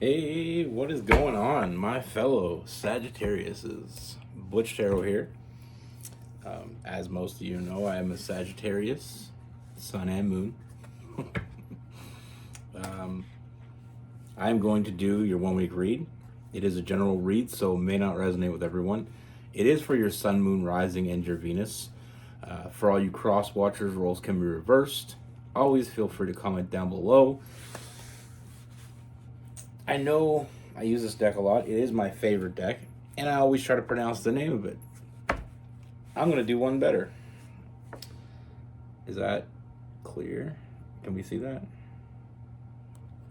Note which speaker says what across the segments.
Speaker 1: Hey, what is going on, my fellow Sagittariuses? Butch here. As most of you know, I am a Sagittarius, sun and moon. I'm going to do your 1 week read. It is a general read, so may not resonate with everyone. It is for your sun, moon, rising, and your Venus. For all you cross watchers, roles can be reversed. Always feel free to comment down below. I know I use this deck a lot. It is my favorite deck, and I always try to pronounce the name of it. I'm going to do one better. Is that clear? Can we see that?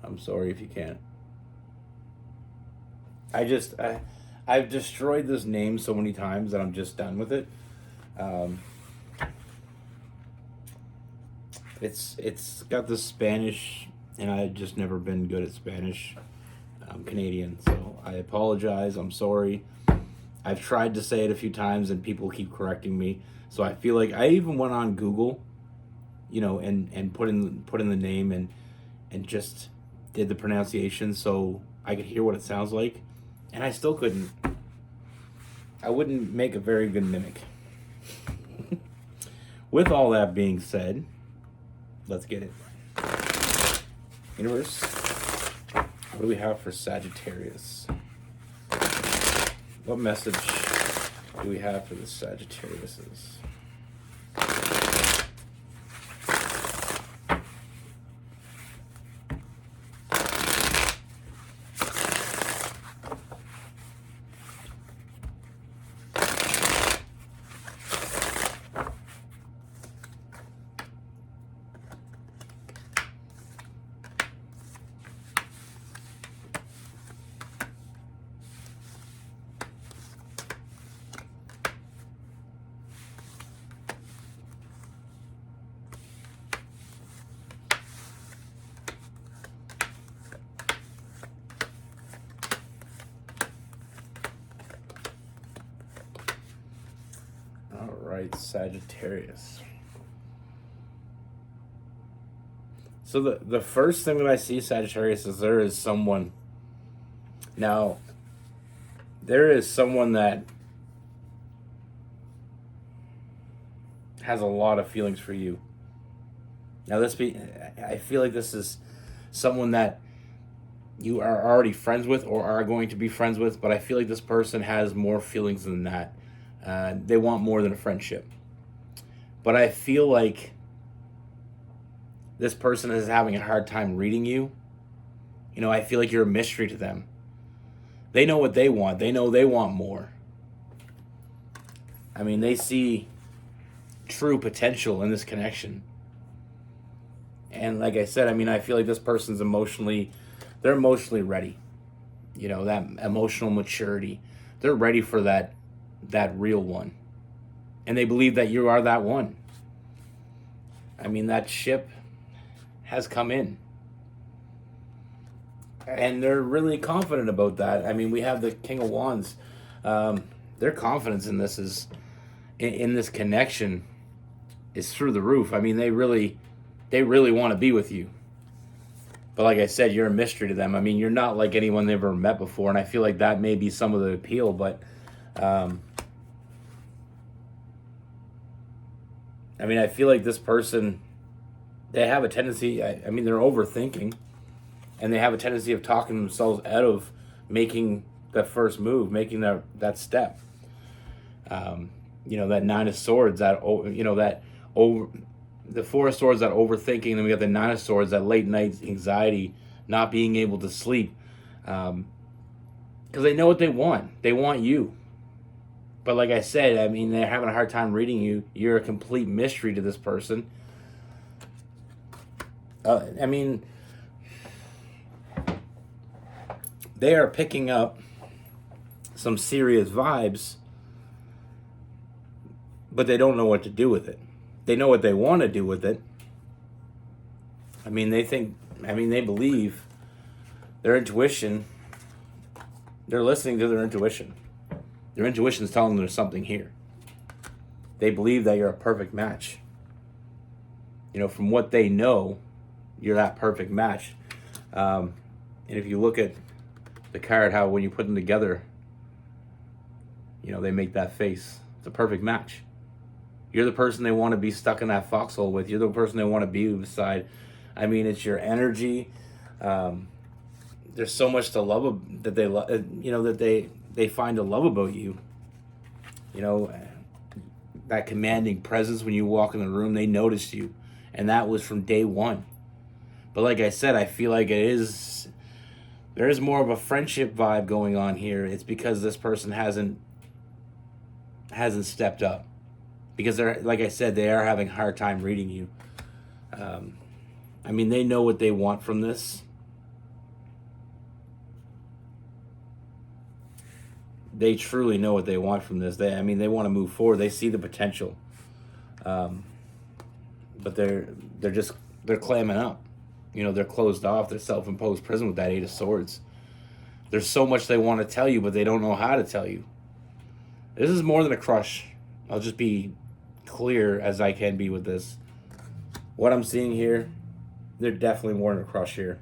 Speaker 1: I'm sorry if you can't. I've destroyed this name so many times that I'm just done with it. It's got the Spanish, and I've just never been good at Spanish. I'm Canadian, so I apologize. I'm sorry. I've tried to say it a few times, and people keep correcting me. So I feel like I even went on Google, and put in the name and just did the pronunciation so I could hear what it sounds like, and I still couldn't. I wouldn't make a very good mimic. With all that being said, let's get it. Universe, what do we have for Sagittarius? What message do we have for the Sagittariuses? All right, Sagittarius. So the first thing that I see, Sagittarius, is there is someone. Now, there is someone that has a lot of feelings for you. Now, I feel like this is someone that you are already friends with or are going to be friends with, but I feel like this person has more feelings than that. They want more than a friendship. But I feel like this person is having a hard time reading you. I feel like you're a mystery to them. They know what they want. They know they want more. I mean, they see true potential in this connection. And like I said, I feel like this person's they're emotionally ready. That emotional maturity. They're ready for that real one. And they believe that you are that one. That ship has come in. And they're really confident about that. We have the King of Wands. Their confidence in this in this connection is through the roof. They really want to be with you. But like I said, you're a mystery to them. You're not like anyone they've ever met before, and I feel like that may be some of the appeal, but I feel like this person, they have a tendency, they're overthinking, and they have a tendency of talking themselves out of making that first move, making that step. That Nine of Swords, the Four of Swords, that overthinking, and then we got the Nine of Swords, that late night anxiety, not being able to sleep, because they know what they want. They want you. But like I said, they're having a hard time reading you. You're a complete mystery to this person. They are picking up some serious vibes, but they don't know what to do with it. They know what they want to do with it. They believe their intuition. They're listening to their intuition. Their intuition is telling them there's something here. They believe that you're a perfect match. From what they know, you're that perfect match. And if you look at the card, how when you put them together, they make that face. It's a perfect match. You're the person they want to be stuck in that foxhole with. You're the person they want to be beside. I mean, it's your energy. There's so much to love that they find to love about you. That commanding presence when you walk in the room, they notice you, and that was from day one. But like I said, I feel like there is more of a friendship vibe going on here. It's because this person hasn't stepped up, because they're, like I said, they are having a hard time reading you. I mean, they know what they want from this. They truly know what they want from this. They want to move forward. They see the potential, but they're clamming up. They're closed off. They're self-imposed prison with that Eight of Swords. There's so much they want to tell you, but they don't know how to tell you. This is more than a crush. I'll just be clear as I can be with this. What I'm seeing here, they're definitely more than a crush here.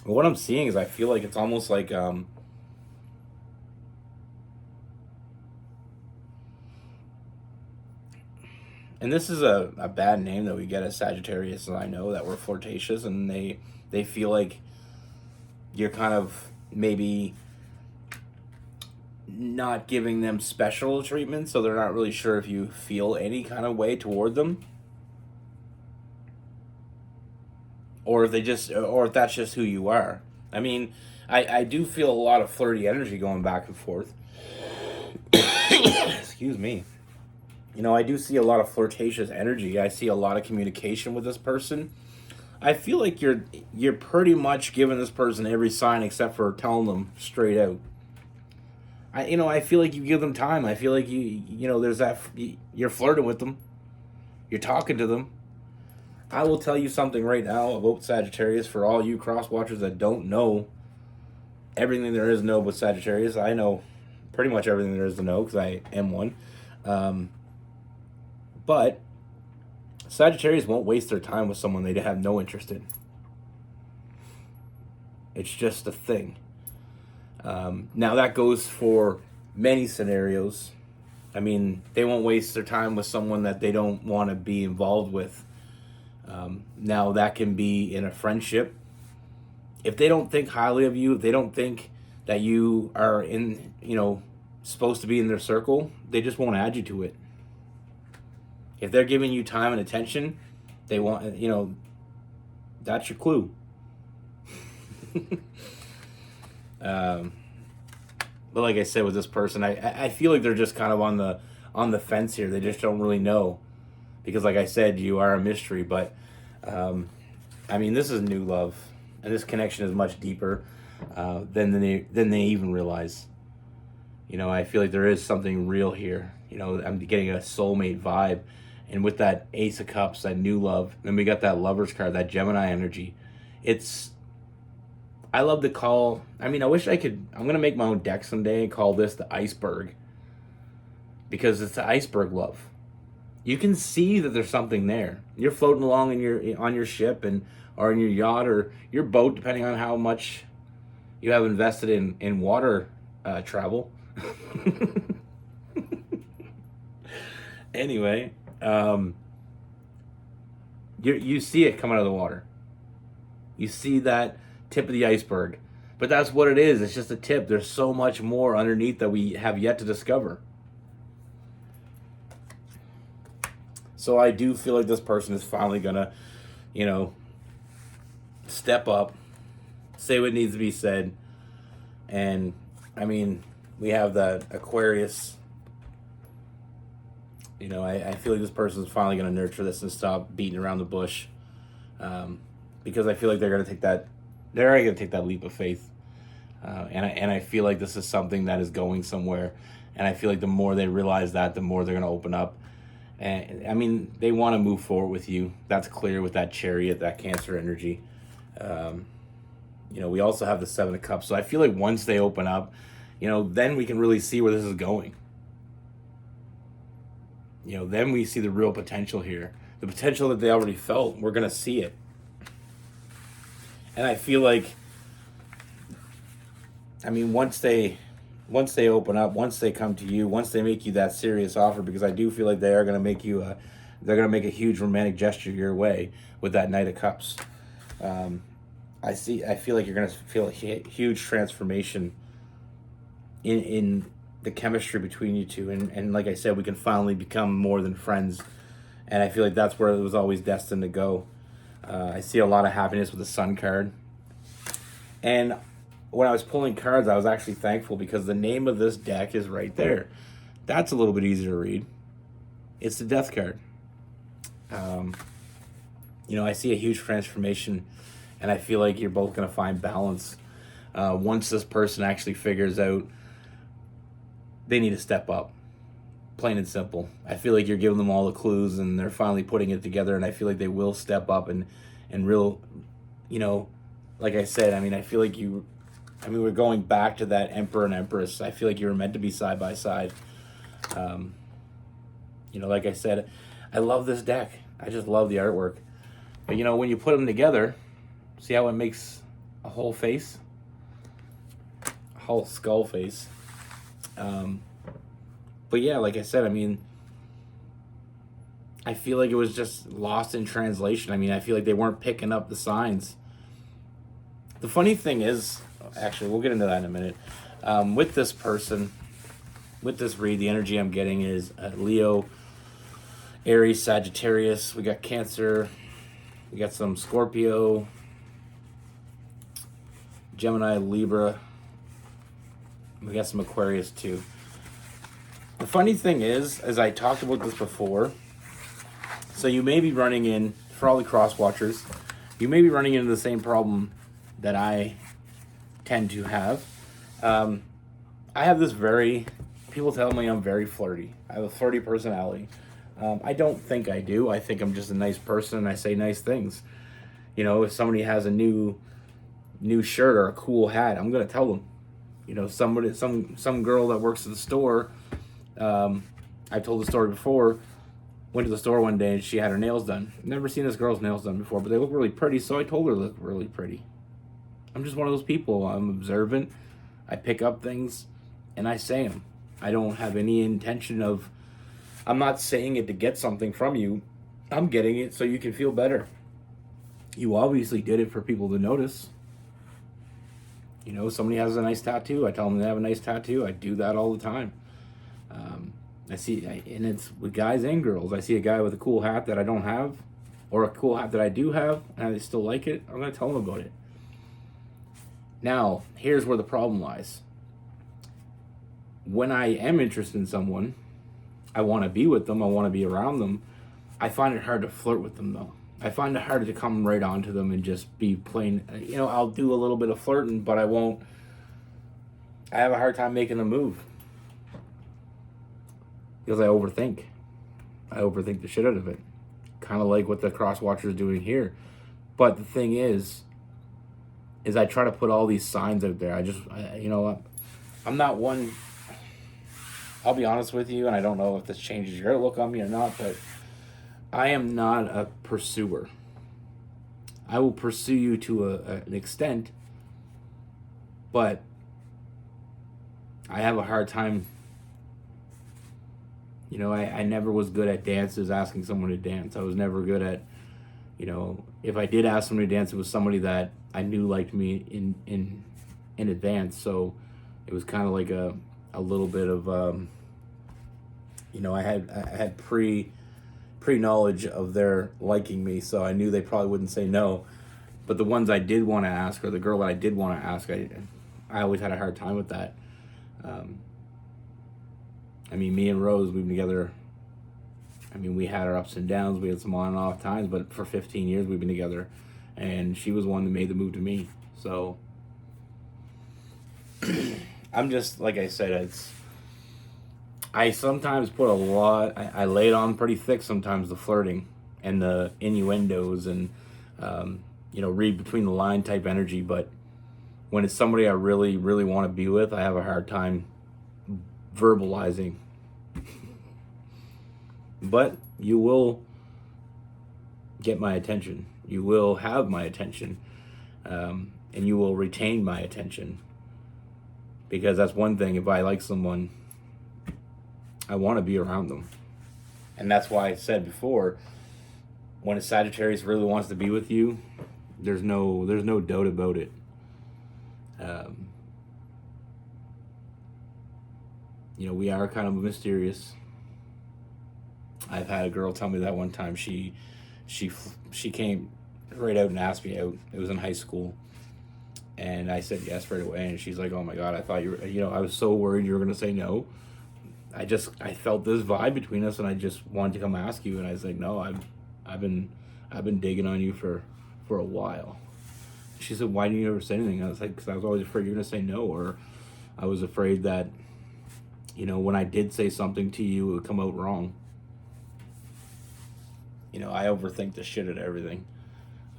Speaker 1: What I'm seeing is I feel like it's almost like and this is a bad name that we get as Sagittarius, and I know that we're flirtatious, and they feel like you're kind of maybe not giving them special treatment, so they're not really sure if you feel any kind of way toward them. Or if that's just who you are. I mean, I do feel a lot of flirty energy going back and forth. Excuse me. I do see a lot of flirtatious energy. I see a lot of communication with this person. I feel like you're pretty much giving this person every sign except for telling them straight out. I feel like you give them time. I feel like there's that, you're flirting with them. You're talking to them. I will tell you something right now about Sagittarius for all you cross watchers that don't know everything there is to know about Sagittarius. I know pretty much everything there is to know because I am one. But Sagittarius won't waste their time with someone they have no interest in. It's just a thing. Now that goes for many scenarios. I mean, they won't waste their time with someone that they don't want to be involved with. Now that can be in a friendship. If they don't think highly of you, if they don't think that you are supposed to be in their circle, they just won't add you to it. If they're giving you time and attention, they want, that's your clue. But like I said, with this person, I feel like they're just kind of on the fence here. They just don't really know, because like I said, you are a mystery. But this is new love, and this connection is much deeper than they even realize. I feel like there is something real here. I'm getting a soulmate vibe, and with that Ace of Cups, that new love, then we got that Lover's card, that Gemini energy. I love to call. I wish I could. I'm gonna make my own deck someday and call this the iceberg, because it's the iceberg love. You can see that there's something there. You're floating along on your ship or in your yacht or your boat, depending on how much you have invested in water travel. Anyway, you see it come out of the water. You see that tip of the iceberg, but that's what it is. It's just a tip. There's so much more underneath that we have yet to discover. So I do feel like this person is finally gonna, step up, say what needs to be said. And we have that Aquarius. I feel like this person is finally gonna nurture this and stop beating around the bush, because I feel like they're already gonna take that leap of faith, and I feel like this is something that is going somewhere, and I feel like the more they realize that, the more they're gonna open up. And they want to move forward with you. That's clear with that Chariot, that Cancer energy. We also have the Seven of Cups. So I feel like once they open up, then we can really see where this is going. Then we see the real potential here. the potential that they already felt, we're going to see it. And I feel like, I mean, once they open up, once they come to you, once they make you that serious offer, because I do feel like they are going to make you they're going to make a huge romantic gesture your way with that Knight of Cups. I feel like you're going to feel a huge transformation in the chemistry between you two, and like I said, we can finally become more than friends. And I feel like that's where it was always destined to go. I see a lot of happiness with the Sun card. And when I was pulling cards, I was actually thankful because the name of this deck is right there. That's a little bit easier to read. It's the Death card. I see a huge transformation, and I feel like you're both going to find balance once this person actually figures out they need to step up. Plain and simple. I feel like you're giving them all the clues, and they're finally putting it together, and I feel like they will step up and real, like I said, I mean, I feel like we're going back to that Emperor and Empress. I feel like you were meant to be side by side. Like I said, I love this deck. I just love the artwork. But, when you put them together, see how it makes a whole face? A whole skull face. But yeah, like I said, I mean, I feel like it was just lost in translation. I mean, I feel like they weren't picking up the signs. The funny thing is, actually, we'll get into that in a minute. With this person, with this read, the energy I'm getting is Leo, Aries, Sagittarius. We got Cancer. We got some Scorpio, Gemini, Libra. We got some Aquarius too. The funny thing is, as I talked about this before, so you may be running in, for all the cross watchers, you may be running into the same problem that I tend to have. I have this people tell me I'm very flirty. I have a flirty personality. I don't think I do. I think I'm just a nice person and I say nice things. If somebody has a new shirt or a cool hat, I'm going to tell them. Some girl that works at the store, I've told the story before, went to the store one day and she had her nails done. Never seen this girl's nails done before, but they look really pretty, so I told her they look really pretty. I'm just one of those people. I'm observant. I pick up things and I say them. I don't have any intention of, I'm not saying it to get something from you. I'm getting it so you can feel better. You obviously did it for people to notice. Somebody has a nice tattoo. I tell them they have a nice tattoo. I do that all the time. And it's with guys and girls. I see a guy with a cool hat that I don't have, or a cool hat that I do have, and I still like it. I'm going to tell them about it. Now, here's where the problem lies. When I am interested in someone, I want to be with them, I want to be around them, I find it hard to flirt with them, though. I find it hard to come right onto them and just be plain, I'll do a little bit of flirting, but I won't, I have a hard time making a move. Because I overthink. I overthink the shit out of it. Kind of like what the cross watcher is doing here. But the thing is I try to put all these signs out there. I'm not one, I'll be honest with you, and I don't know if this changes your outlook on me or not, but I am not a pursuer. I will pursue you to an extent, but I have a hard time. I never was good at dances, asking someone to dance. I was never good at, if I did ask somebody to dance, it was somebody that I knew liked me in advance. So it was kind of like a little bit of, I had pre-knowledge of their liking me, so I knew they probably wouldn't say no. But the ones I did want to ask, or the girl that I did want to ask, I always had a hard time with that. Me and Rose, we've been together. We had our ups and downs. We had some on and off times, but for 15 years we've been together. And she was one that made the move to me. So I'm just, like I said, I sometimes put a lot, I lay it on pretty thick sometimes, the flirting and the innuendos and, read between the line type energy. But when it's somebody I really, really want to be with, I have a hard time verbalizing. But you will get my attention. You will have my attention. And you will retain my attention. Because that's one thing, if I like someone, I want to be around them. And that's why I said before, when a Sagittarius really wants to be with you, there's no doubt about it. We are kind of mysterious. I've had a girl tell me that one time. She came right out and asked me out. It was in high school. And I said yes right away. And she's like, oh my God, I thought I was so worried you were going to say no. I felt this vibe between us, and I just wanted to come ask you. And I was like, no, I've been digging on you for a while. She said, why didn't you ever say anything? I was like, because I was always afraid you're going to say no, or I was afraid that, when I did say something to you, it would come out wrong. I overthink the shit at everything.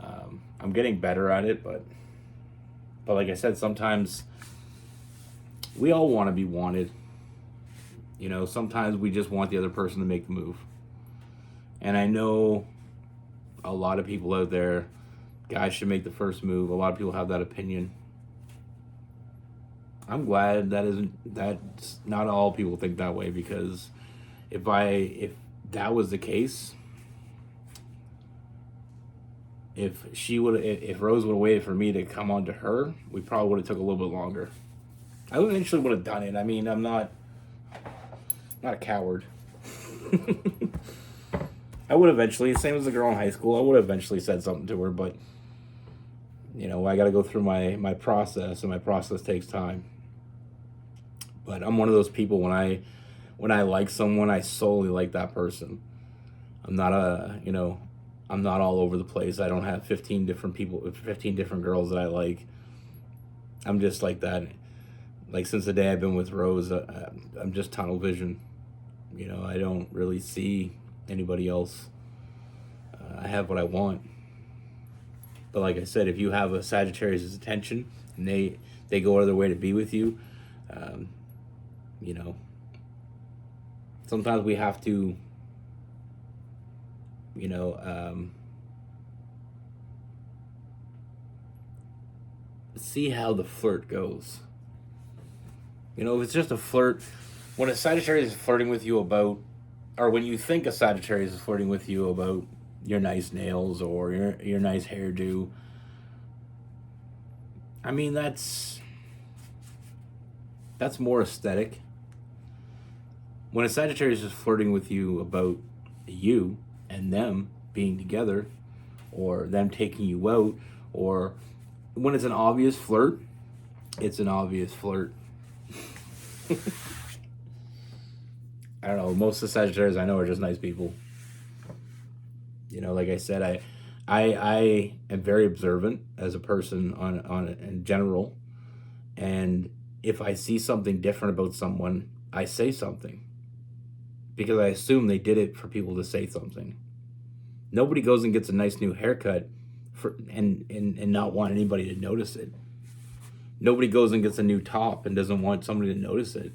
Speaker 1: I'm getting better at it, but like I said, sometimes we all want to be wanted. Sometimes we just want the other person to make the move. And I know a lot of people out there, guys should make the first move. A lot of people have that opinion. I'm glad that's not all people think that way, because if that was the case, if Rose would have waited for me to come on to her, we probably would have took a little bit longer. I eventually would have done it. I mean, I'm not a coward. I would eventually, same as the girl in high school, I would have eventually said something to her, but I got to go through my process, and my process takes time. But I'm one of those people, when I like someone, I solely like that person. I'm not I'm not all over the place. I don't have 15 different girls that I like. I'm just like that. Like, since the day I've been with Rose, I'm just tunnel vision. I don't really see anybody else. I have what I want. But like I said, if you have a Sagittarius' attention, and they go out of their way to be with you, sometimes we have to, see how the flirt goes. If it's just a flirt, when a Sagittarius is flirting with you about, or when you think a Sagittarius is flirting with you about your nice nails or your nice hairdo, I mean, that's more aesthetic. When a Sagittarius is flirting with you about you and them being together, or them taking you out, or when it's an obvious flirt, it's an obvious flirt. I don't know. Most of the Sagittarius I know are just nice people. Like I said, I am very observant as a person on in general, and if I see something different about someone, I say something, because I assume they did it for people to say something. Nobody goes and gets a nice new haircut and not want anybody to notice it. Nobody goes and gets a new top and doesn't want somebody to notice it.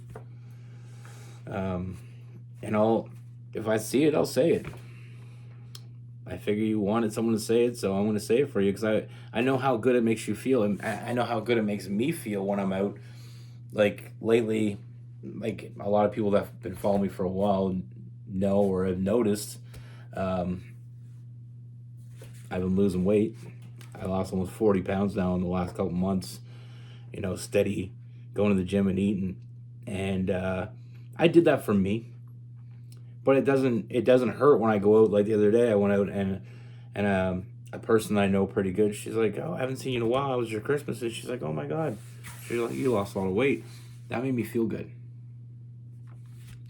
Speaker 1: If I see it, I'll say it. I figure you wanted someone to say it, so I'm going to say it for you, because I know how good it makes you feel, and I know how good it makes me feel when I'm out. Like, lately, like, a lot of people that have been following me for a while know or have noticed, I've been losing weight. I lost almost 40 pounds now in the last couple months, steady going to the gym and eating. And I did that for me. But it doesn't hurt when I go out. Like the other day, I went out and a person I know pretty good, she's like, oh, I haven't seen you in a while. How was your Christmas? And she's like, oh my God. She's like, you lost a lot of weight. That made me feel good.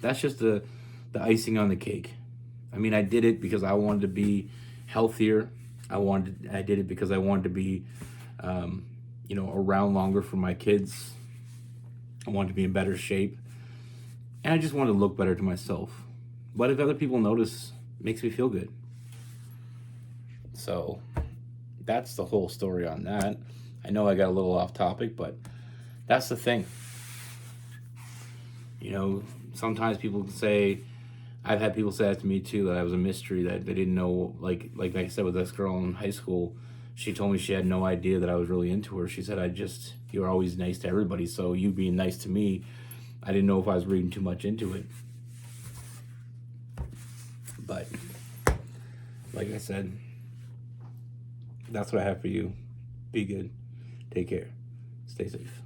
Speaker 1: That's just the icing on the cake. I mean, I did it because I wanted to be healthier. I did it because I wanted to be, around longer for my kids. I wanted to be in better shape. And I just wanted to look better to myself. But if other people notice, it makes me feel good. So that's the whole story on that. I know I got a little off topic, but that's the thing. Sometimes people can say, I've had people say that to me too, that I was a mystery, that they didn't know, like I said with this girl in high school, she told me she had no idea that I was really into her. She said, you were always nice to everybody, so you being nice to me, I didn't know if I was reading too much into it. But, like I said, that's what I have for you. Be good. Take care. Stay safe.